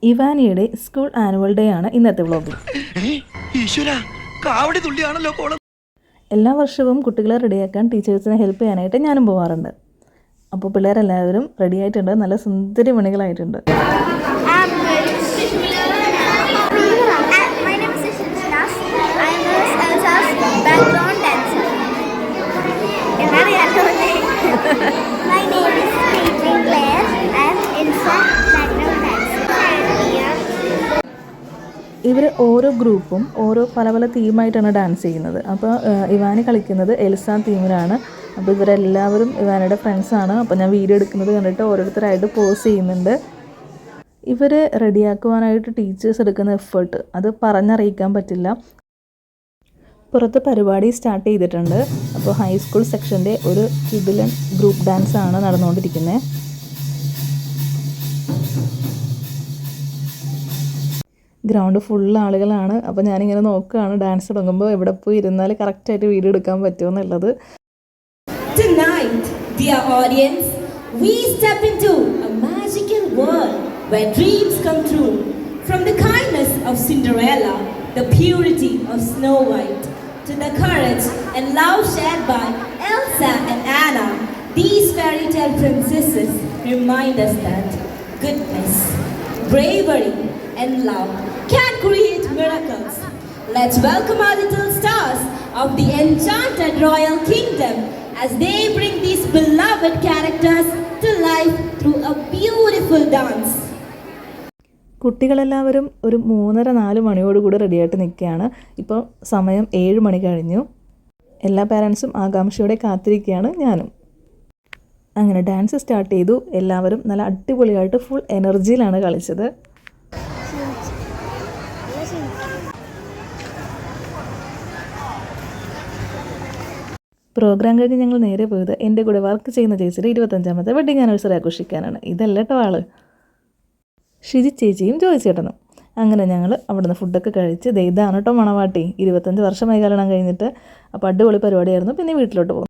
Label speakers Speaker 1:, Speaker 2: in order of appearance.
Speaker 1: ഇവാനിയുടെ school annual day ആണ് ഇന്നത്തെ വ്ളോഗിൽ. എല്ലാ വർഷവും കുട്ടികളെ റെഡിയാക്കാൻ ടീച്ചേഴ്സിനെ ഹെൽപ്പ് ചെയ്യാനായിട്ട് ഞാനും പോകാറുണ്ട്. അപ്പോൾ പിള്ളേരെല്ലാവരും റെഡി ആയിട്ടുണ്ട്, നല്ല സുന്ദരി മണികളായിട്ടുണ്ട്. ഇവർ ഓരോ ഗ്രൂപ്പും ഓരോ പല പല തീമായിട്ടാണ് ഡാൻസ് ചെയ്യുന്നത്. അപ്പോൾ ഇവാനി കളിക്കുന്നത് എൽസ തീമിലാണ്. അപ്പോൾ ഇവരെല്ലാവരും ഇവാനിയുടെ ഫ്രണ്ട്സാണ്. അപ്പോൾ ഞാൻ വീഡിയോ എടുക്കുന്നത് കണ്ടിട്ട് ഓരോരുത്തരായിട്ട് പോസ് ചെയ്യുന്നുണ്ട്. ഇവർ റെഡിയാക്കുവാനായിട്ട് ടീച്ചേഴ്സ് എടുക്കുന്ന എഫേർട്ട് അത് പറഞ്ഞറിയിക്കാൻ പറ്റില്ല. പുറത്ത് പരിപാടി സ്റ്റാർട്ട് ചെയ്തിട്ടുണ്ട്. അപ്പോൾ ഹൈസ്കൂൾ സെക്ഷൻ്റെ ഒരു കിഡിലൻ ഗ്രൂപ്പ് ഡാൻസാണ് നടന്നുകൊണ്ടിരിക്കുന്നത്. ഗ്രൗണ്ട് ഫുൾ ആളുകളാണ്. അപ്പോൾ ഞാനിങ്ങനെ നോക്കുകയാണ് ഡാൻസ് തുടങ്ങുമ്പോൾ എവിടെ പോയി ഇരുന്നാൽ കറക്റ്റായിട്ട് വീഡിയോ എടുക്കാൻ പറ്റുമെന്നുള്ളത്.
Speaker 2: Tonight, dear audience, we step into a magical world where dreams come true. From the kindness of Cinderella, the purity of Snow White, to the courage and love shared by Elsa and Anna, these fairy tale princesses remind us that goodness, bravery, and love can create miracles. Let's welcome our little stars of the enchanted royal kingdom as they bring these beloved characters to life through a beautiful dance.
Speaker 1: കുട്ടികളെല്ലാവരും ഒരു 3:30-4 മണിയോടുകൂടി റെഡിയായിട്ട് നിൽക്കുകയാണ്. ഇപ്പോൾ സമയം 7 മണി കഴിഞ്ഞു. എല്ലാ പാരൻസും ആകാംക്ഷയോടെ കാത്തിരിക്കുകയാണ്, ഞാനും. അങ്ങനെ ഡാൻസ് സ്റ്റാർട്ട് ചെയ്തു. എല്ലാവരും നല്ല അടിപൊളിയായിട്ട് ഫുൾ എനർജിയിലാണ് കളിച്ചത്. പ്രോഗ്രാം കഴിഞ്ഞ് ഞങ്ങൾ നേരെ പോയത് എൻ്റെ കൂടെ വർക്ക് ചെയ്യുന്ന ചേച്ചിയുടെ 25ാമത്തെ വെഡിങ് ആനിവേഴ്സറി ആഘോഷിക്കാനാണ്. ഇതല്ല കേട്ടോ ആള്, ഷിജി ചേച്ചിയും ജോയി ചേട്ടനും. അങ്ങനെ ഞങ്ങൾ അവിടുന്ന് ഫുഡൊക്കെ കഴിച്ച് ഇതാണ് കേട്ടോ മണവാട്ടി. 25 വർഷമായി കല്യാണം കഴിഞ്ഞിട്ട്. അപ്പോൾ അടിപൊളി പരിപാടിയായിരുന്നു. പിന്നെ വീട്ടിലോട്ട് പോകും.